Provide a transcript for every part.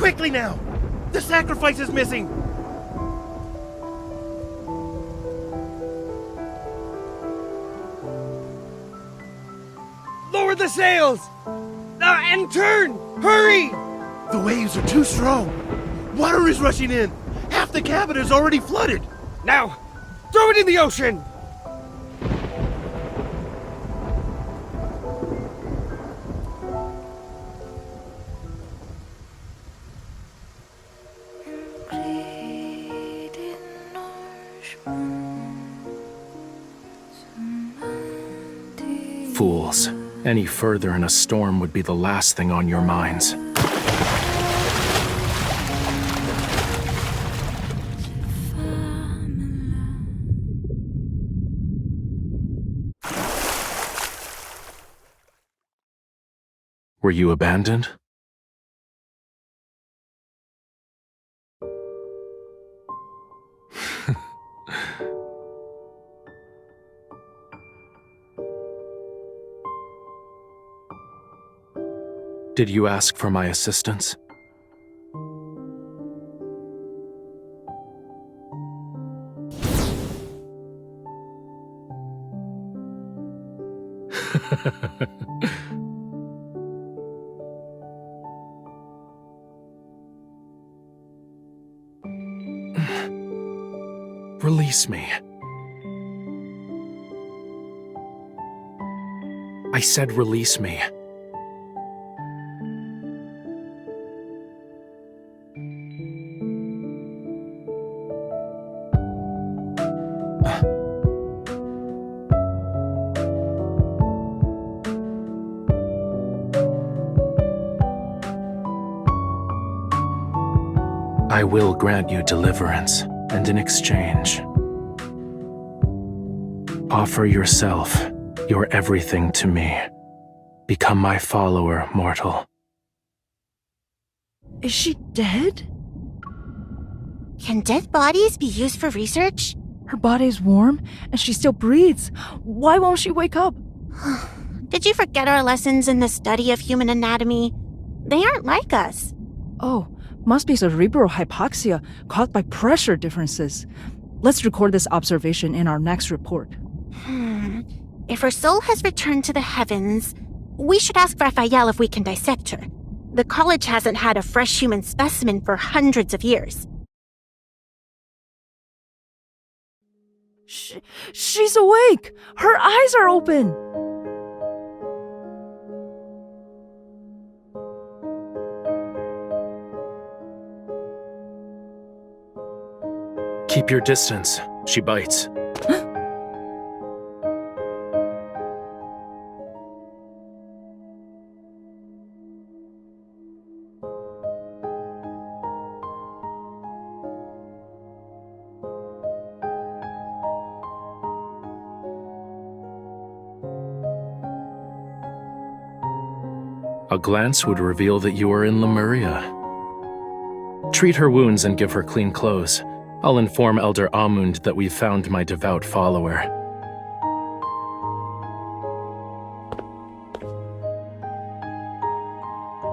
Quickly now! The sacrifice is missing! Lower the sails! And turn! Hurry! The waves are too strong. Water is rushing in. Half the cabin is already flooded. Now, throw it in the ocean! Fools. Any further in a storm would be the last thing on your minds. Were you abandoned? Did you ask for my assistance? Release me. I said release me. I will grant you deliverance, and in exchange, offer yourself, your everything to me. Become my follower, mortal. Is she dead? Can dead bodies be used for research? Her body's warm, and she still breathes. Why won't she wake up? Did you forget our lessons in the study of human anatomy? They aren't like us. Oh, must be cerebral hypoxia caused by pressure differences. Let's record this observation in our next report. If her soul has returned to the heavens, we should ask Rafayel if we can dissect her. The college hasn't had a fresh human specimen for hundreds of years. She's awake! Her eyes are open! Keep your distance. She bites. A glance would reveal that you are in Lemuria. Treat her wounds and give her clean clothes. I'll inform Elder Amund that we've found my devout follower.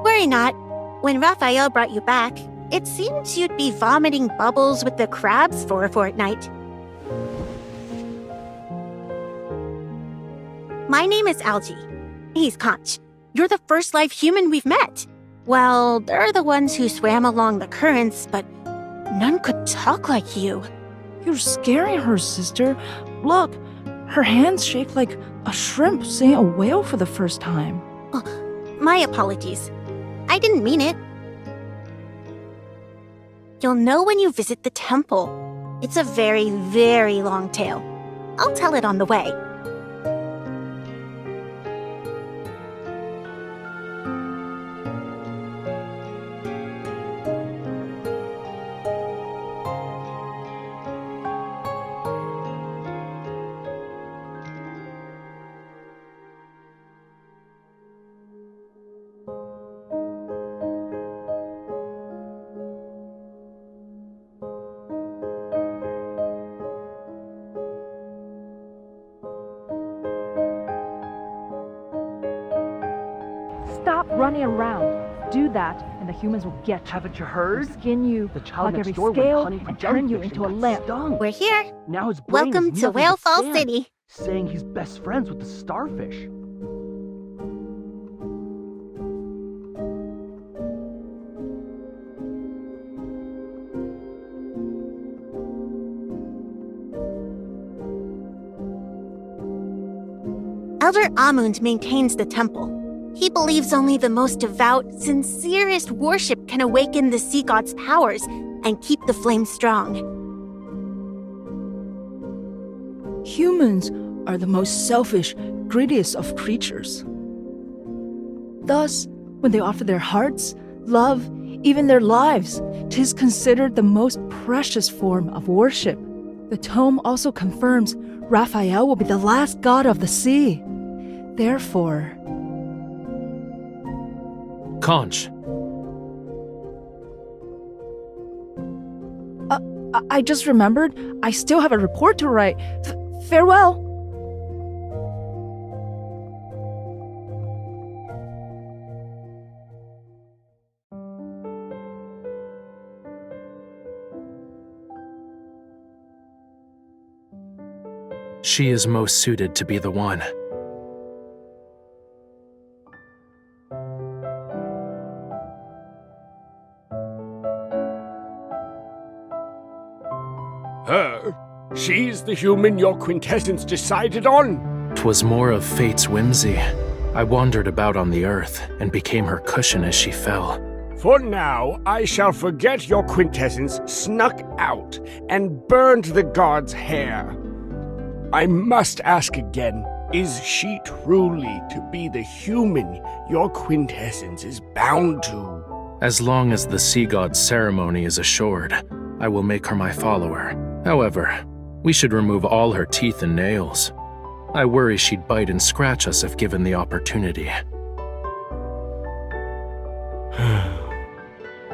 Worry not. When Rafayel brought you back, it seems you'd be vomiting bubbles with the crabs for a fortnight. My name is Algie. He's Conch. You're the first live human we've met. Well, they're the ones who swam along the currents, but none could talk like you. You're scaring her, sister. Look, her hands shake like a shrimp seeing a whale for the first time. Oh, my apologies. I didn't mean it. You'll know when you visit the temple. It's a very, very long tale. I'll tell it on the way. Stop running around. do that, and the humans will get you. Haven't you heard? Skin you, The child hug next every door went scale, hunting for and turn you jellyfish into a and got lamp. stung. We're here. Now his brain Welcome is to nothing Whale but Fall sand, City. saying he's best friends with the starfish. Elder Amund maintains the temple. He believes only the most devout, sincerest worship can awaken the sea god's powers and keep the flame strong. Humans are the most selfish, greediest of creatures. Thus, when they offer their hearts, love, even their lives, 'tis considered the most precious form of worship. The tome also confirms Raphael will be the last god of the sea. Therefore, Conch, I just remembered I still have a report to write. Farewell. she is most suited to be the one. Her? She's the human your quintessence decided on? 'Twas more of fate's whimsy. I wandered about on the earth and became her cushion as she fell. For now, I shall forget your quintessence snuck out and burned the god's hair. I must ask again, is she truly to be the human your quintessence is bound to? As long as the sea god's ceremony is assured, I will make her my follower. However, we should remove all her teeth and nails. I worry she'd bite and scratch us if given the opportunity.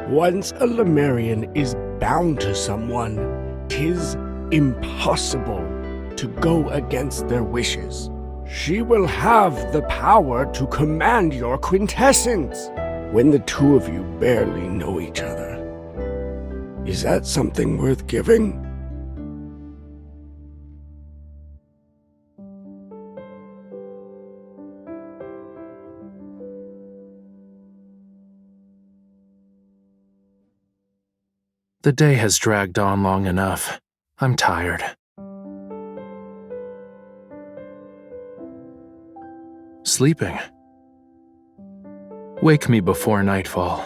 Once a Lemurian is bound to someone, 'tis impossible to go against their wishes. She will have the power to command your quintessence when the two of you barely know each other. Is that something worth giving? The day has dragged on long enough. I'm tired. Sleeping. Wake me before nightfall.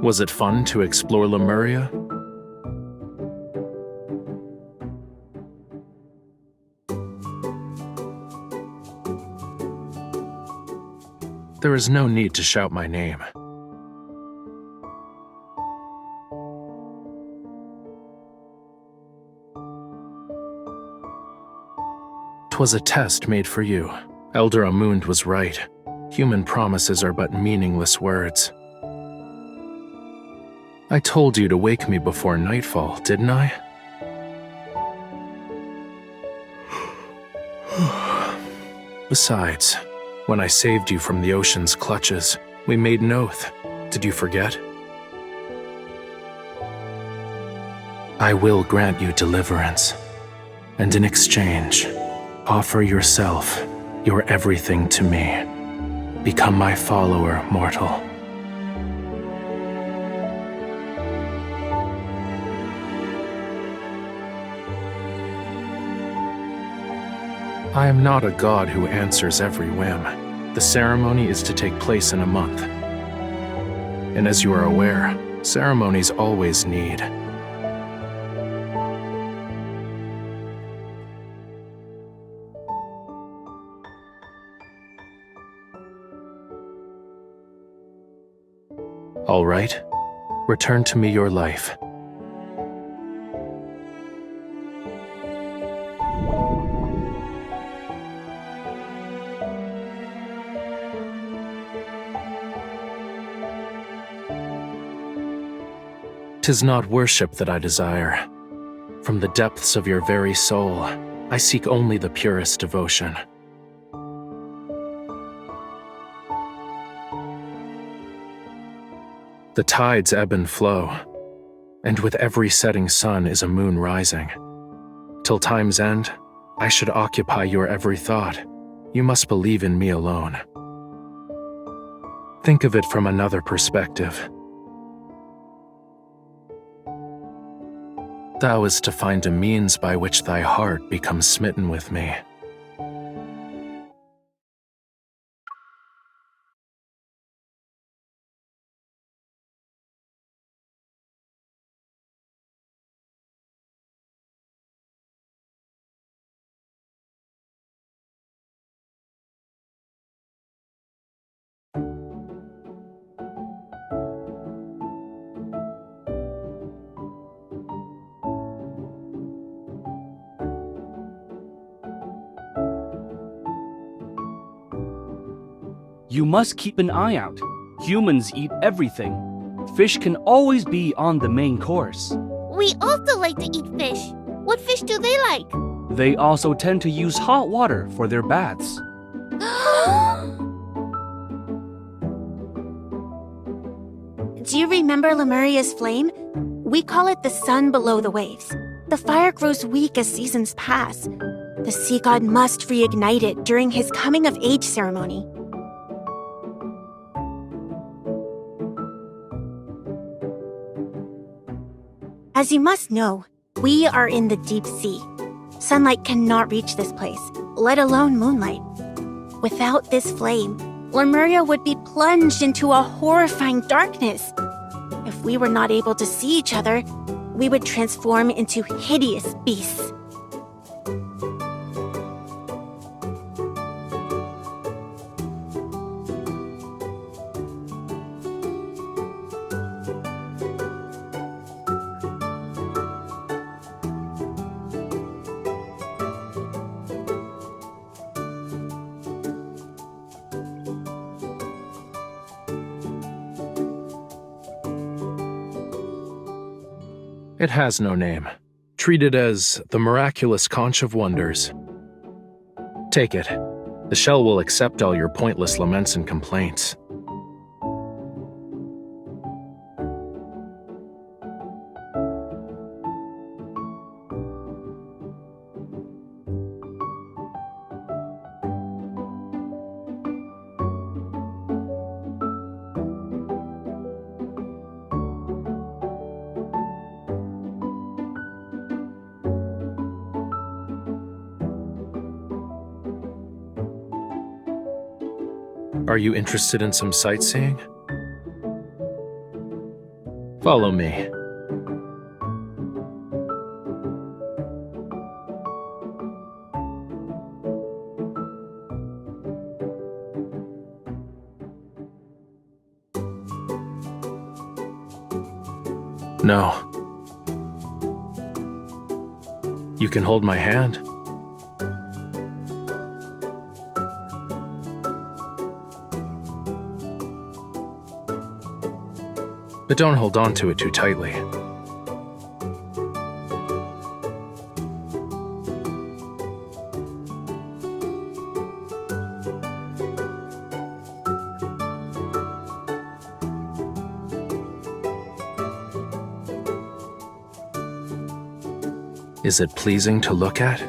Was it fun to explore Lemuria? There is no need to shout my name. 'Twas a test made for you. Elder Amund was right. Human promises are but meaningless words. I told you to wake me before nightfall, didn't I? Besides, when I saved you from the ocean's clutches, we made an oath. Did you forget? I will grant you deliverance, and in exchange, offer yourself, your everything to me. Become my follower, mortal. I am not a god who answers every whim. The ceremony is to take place in a month. And as you are aware, ceremonies always need. All right, return to me your life. "'Tis not worship that I desire. From the depths of your very soul, I seek only the purest devotion. The tides ebb and flow, and with every setting sun is a moon rising. Till time's end, I should occupy your every thought. You must believe in me alone. Think of it from another perspective. Thou is to find a means by which thy heart becomes smitten with me. You must keep an eye out. Humans eat everything. Fish can always be on the main course. We also like to eat fish. What fish do they like? They also tend to use hot water for their baths. Do you remember Lemuria's flame? We call it the sun below the waves. The fire grows weak as seasons pass. The sea god must reignite it during his coming-of-age ceremony. As you must know, we are in the deep sea. Sunlight cannot reach this place, let alone moonlight. Without this flame, Lemuria would be plunged into a horrifying darkness. If we were not able to see each other, we would transform into hideous beasts. It has no name. Treat it as the miraculous conch of wonders. Take it. The shell will accept all your pointless laments and complaints. Are you interested in some sightseeing? Follow me. No. You can hold my hand. but don't hold on to it too tightly. Is it pleasing to look at?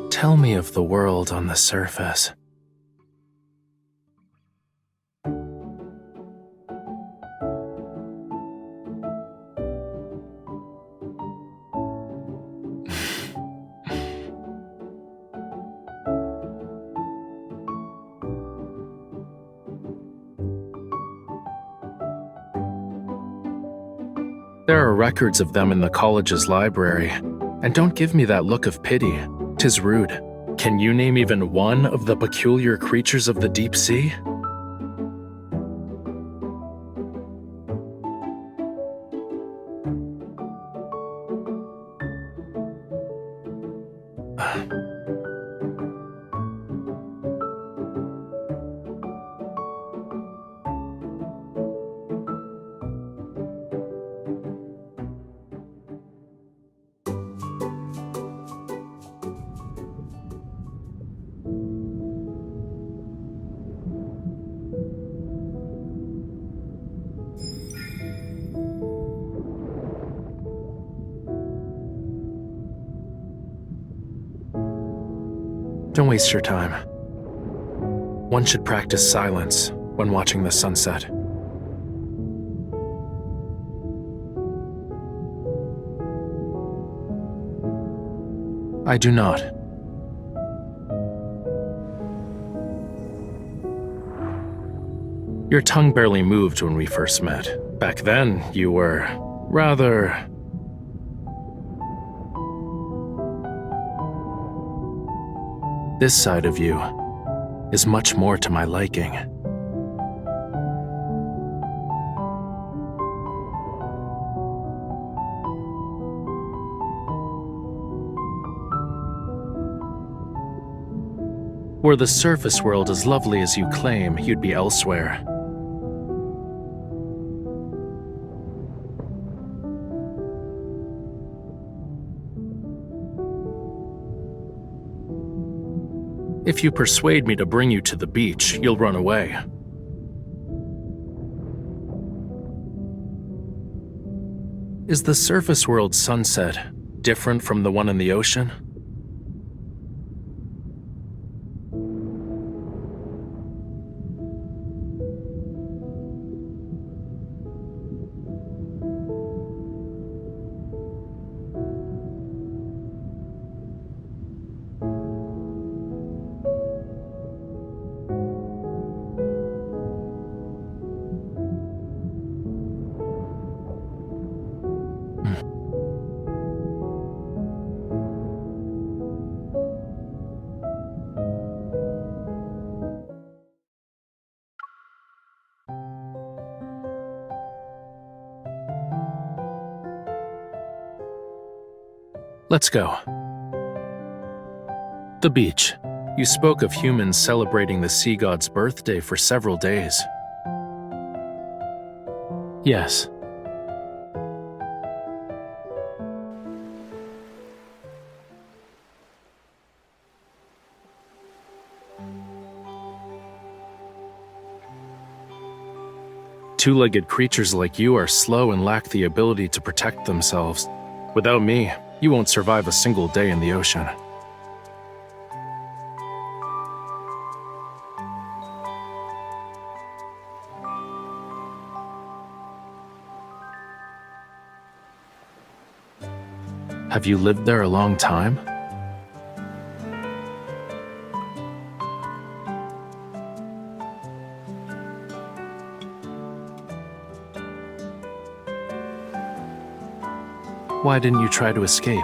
Tell me of the world on the surface. There are records of them in the college's library, and don't give me that look of pity. 'Tis rude. Can you name even one of the peculiar creatures of the deep sea? Don't waste your time. One should practice silence when watching the sunset. I do not. Your tongue barely moved when we first met. Back then, you were rather... This side of you is much more to my liking. Were the surface world as lovely as you claim, you'd be elsewhere. If you persuade me to bring you to the beach, you'll run away. Is the surface world's sunset different from the one in the ocean? Let's go. The beach. You spoke of humans celebrating the sea god's birthday for several days. Yes. Two-legged creatures like you are slow and lack the ability to protect themselves. Without me, you won't survive a single day in the ocean. Have you lived there a long time? Why didn't you try to escape?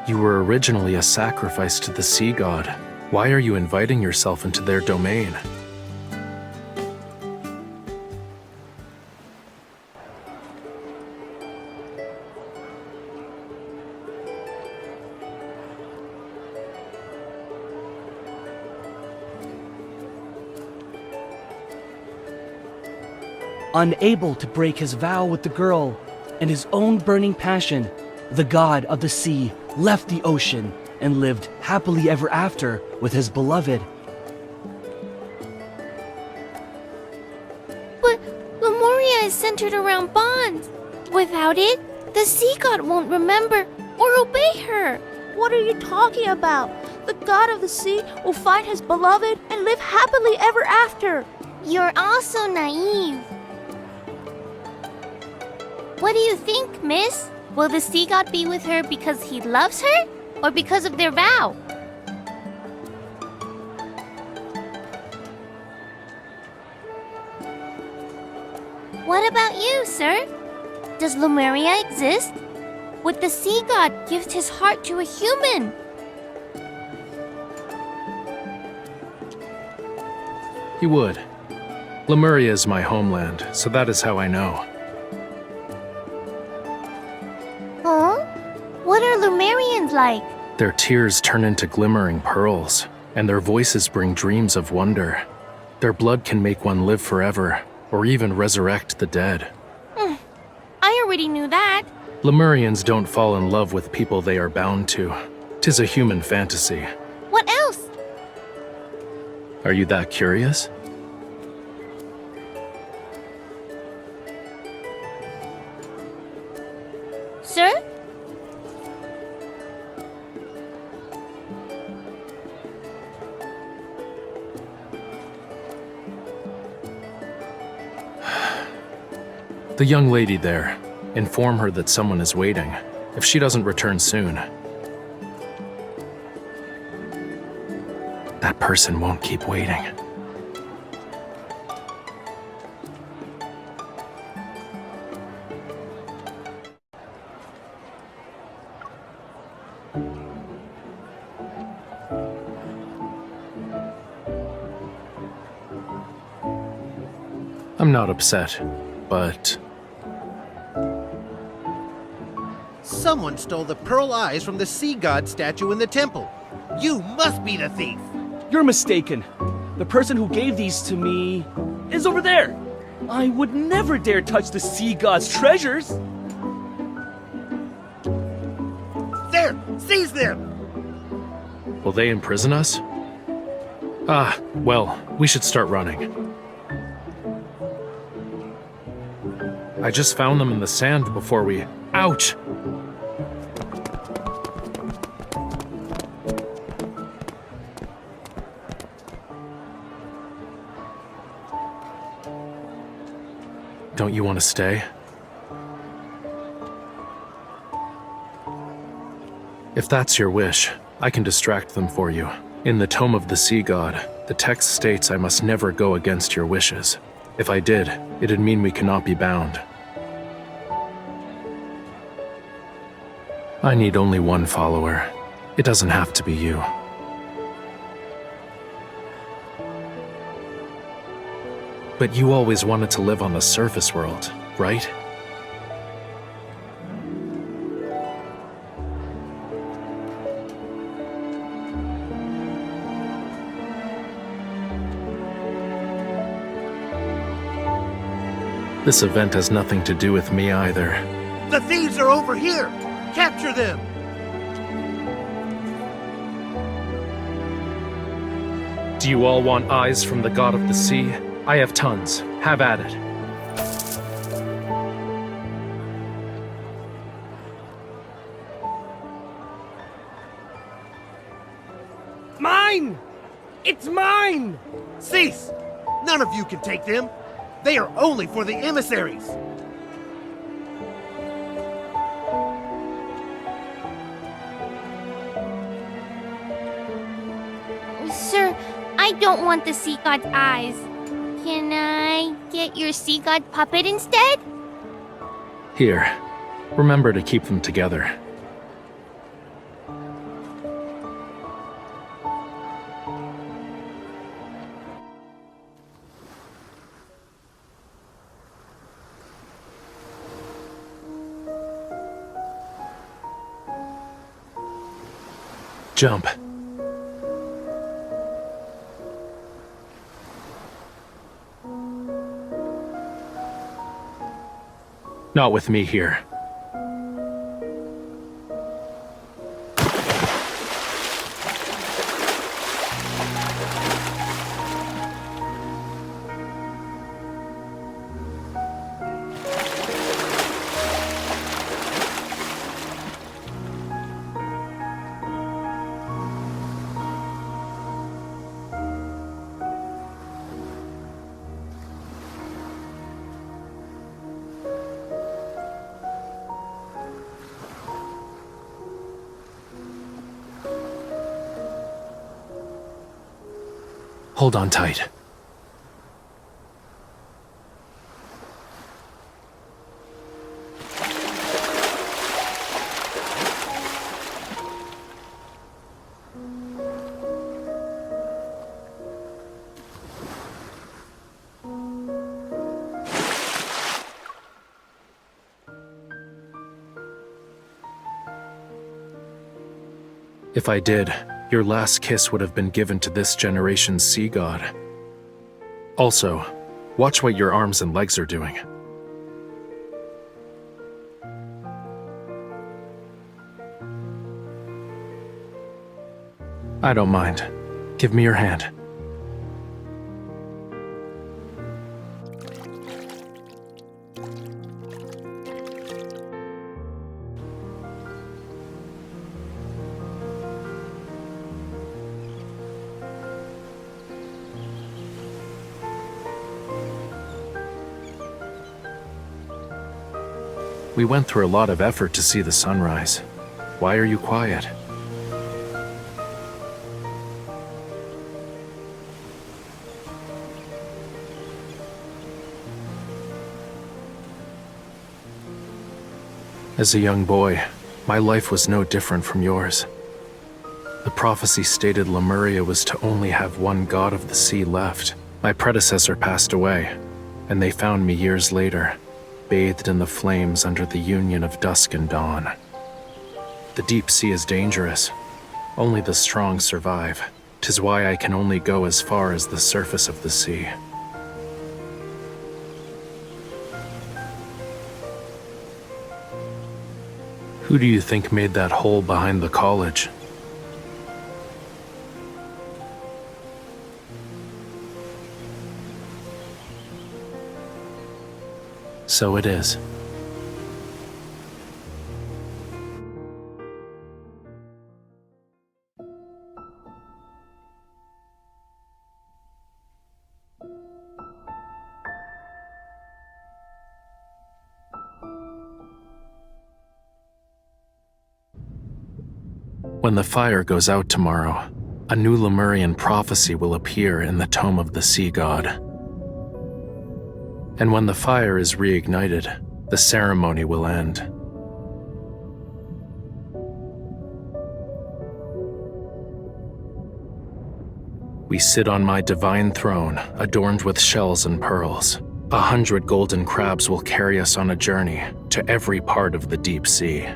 You were originally a sacrifice to the sea god. Why are you inviting yourself into their domain? Unable to break his vow with the girl and his own burning passion, the god of the sea left the ocean and lived happily ever after with his beloved. But Lemuria is centered around bonds. Without it, the sea god won't remember or obey her. What are you talking about? The god of the sea will find his beloved and live happily ever after. You're also naive. What do you think, miss? Will the sea god be with her because he loves her or because of their vow? What about you, sir? Does Lemuria exist? Would the sea god gift his heart to a human? He would. Lemuria is my homeland, so that is how I know. Huh? What are Lemurians like? Their tears turn into glimmering pearls, and their voices bring dreams of wonder. Their blood can make one live forever, or even resurrect the dead. I already knew that. Lemurians don't fall in love with people they are bound to. 'Tis a human fantasy. What else? Are you that curious? Sir? The young lady there. Inform her that someone is waiting. If she doesn't return soon, that person won't keep waiting. I'm not upset, but Someone stole the pearl eyes from the sea god statue in the temple. You must be the thief. You're mistaken. The person who gave these to me is over there. I would never dare touch the sea god's treasures. There, seize them. will they imprison us? Ah, well, we should start running. I just found them in the sand before we... Ouch! Don't you want to stay? If that's your wish, I can distract them for you. In the Tome of the Sea God, the text states I must never go against your wishes. If I did, it'd mean we cannot be bound. I need only one follower. It doesn't have to be you. But you always wanted to live on the surface world, right? This event has nothing to do with me either. The thieves are over here! Capture them! Do you all want eyes from the god of the sea? I have tons. Have at it. Mine! It's mine! Cease! None of you can take them. They are only for the emissaries. Sir, I don't want the sea god's eyes. Can I get your sea god puppet instead? Here. Remember to keep them together. Jump. Not with me here. Hold on tight. If I did, your last kiss would have been given to this generation's sea god. Also, watch what your arms and legs are doing. I don't mind. Give me your hand. We went through a lot of effort to see the sunrise. Why are you quiet? As a young boy, my life was no different from yours. The prophecy stated Lemuria was to only have one god of the sea left. My predecessor passed away, and they found me years later, bathed in the flames under the union of dusk and dawn. The deep sea is dangerous. Only the strong survive. 'Tis why I can only go as far as the surface of the sea. Who do you think made that hole behind the college? So it is. When the fire goes out tomorrow, a new Lemurian prophecy will appear in the tome of the sea god. And when the fire is reignited, the ceremony will end. We sit on my divine throne, adorned with shells and pearls. 100 golden crabs will carry us on a journey to every part of the deep sea.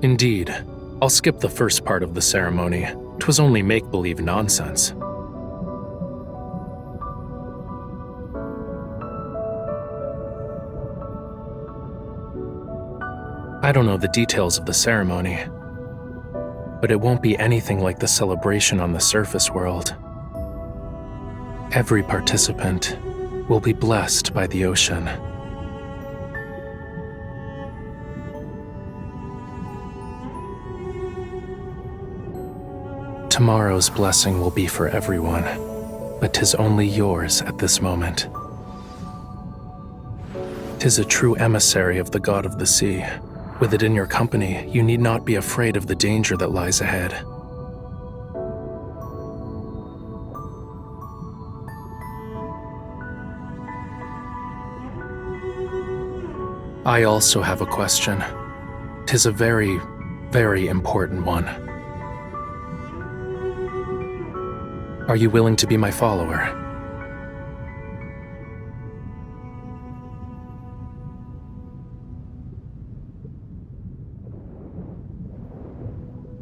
Indeed, I'll skip the first part of the ceremony. 'Twas only make-believe nonsense. I don't know the details of the ceremony, but it won't be anything like the celebration on the surface world. Every participant will be blessed by the ocean. Tomorrow's blessing will be for everyone, but 'tis only yours at this moment. 'Tis a true emissary of the god of the sea. With it in your company, you need not be afraid of the danger that lies ahead. I also have a question. 'Tis a very, very important one. Are you willing to be my follower?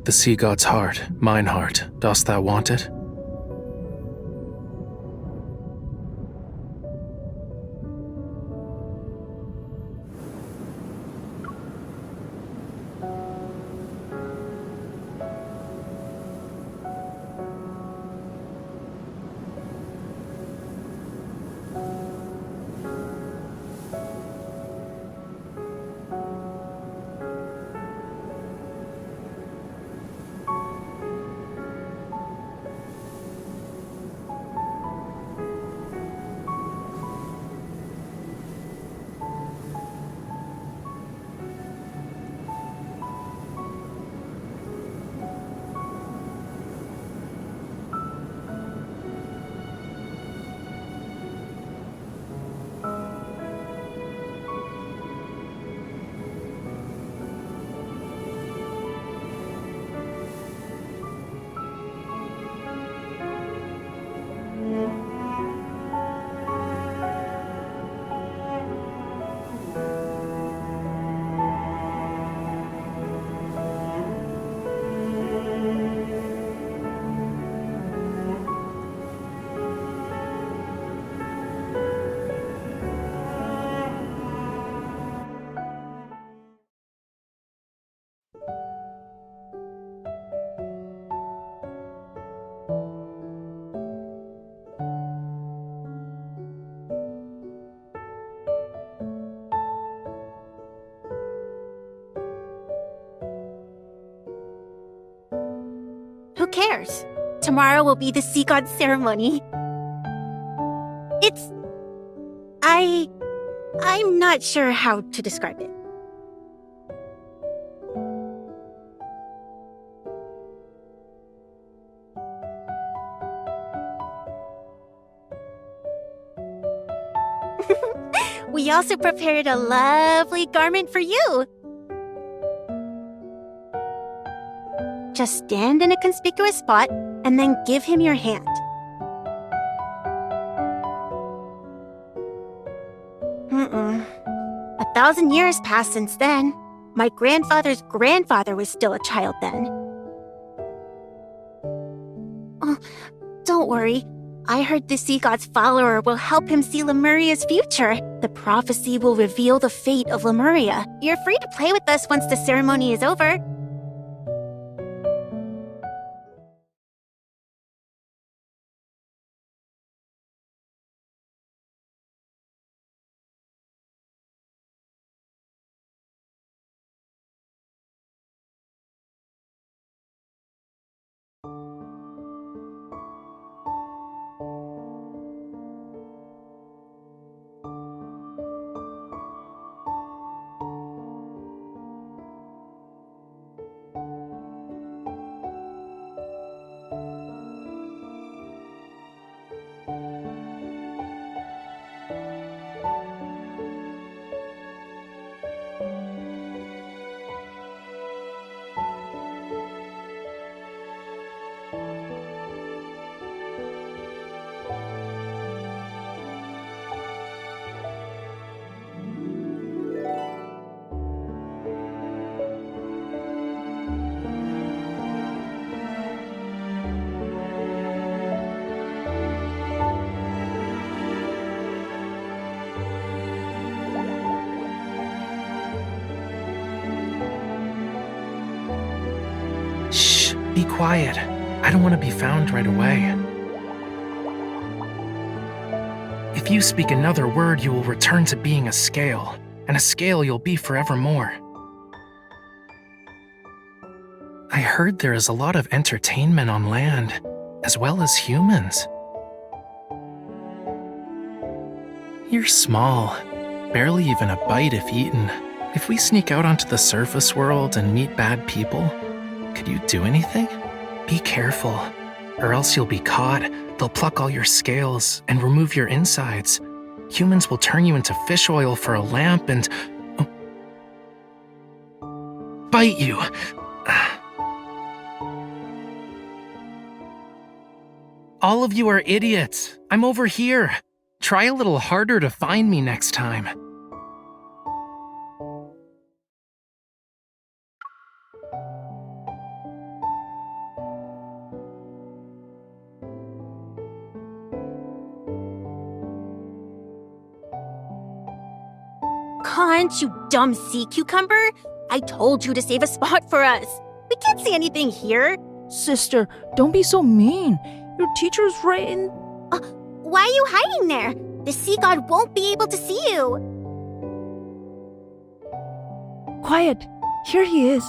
The sea god's heart, mine heart, dost thou want it? cares? Tomorrow will be the sea god ceremony. I'm not sure how to describe it. We also prepared a lovely garment for you. Just stand in a conspicuous spot and then give him your hand. Mm-mm. 1,000 years passed since then. My grandfather's grandfather was still a child then. Oh, don't worry. I heard the sea god's follower will help him see Lemuria's future. The prophecy will reveal the fate of Lemuria. You're free to play with us once the ceremony is over. Shh, be quiet. I don't want to be found right away. If you speak another word, you will return to being a scale, and a scale you'll be forevermore. I heard there is a lot of entertainment on land, as well as humans. You're small, barely even a bite if eaten. If we sneak out onto the surface world and meet bad people, could you do anything? Be careful, or else you'll be caught. They'll pluck all your scales and remove your insides. Humans will turn you into fish oil for a lamp and bite you. All of you are idiots. I'm over here. Try a little harder to find me next time. Can't you dumb sea cucumber? I told you to save a spot for us. We can't see anything here. Sister, don't be so mean. Your teacher's right in... Why are you hiding there? The sea god won't be able to see you. Quiet. Here he is.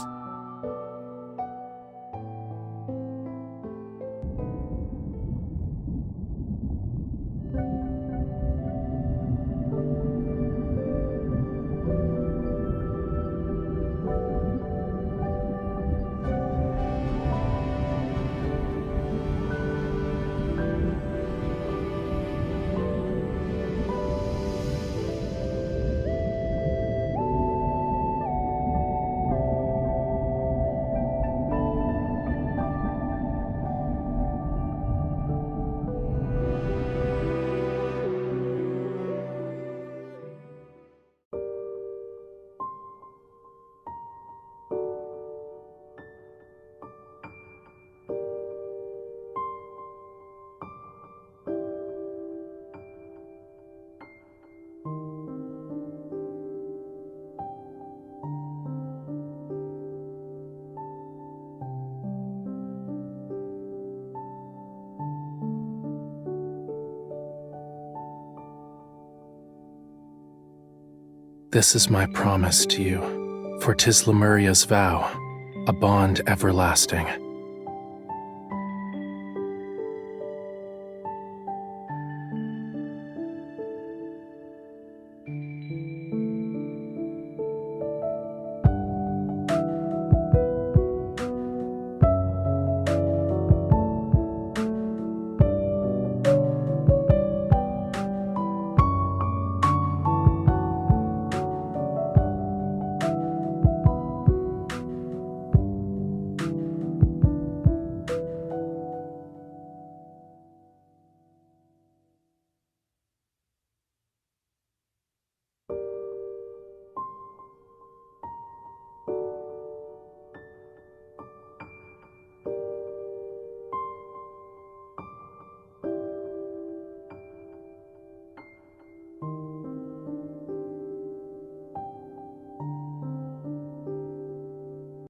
This is my promise to you, for 'tis Lemuria's vow, a bond everlasting.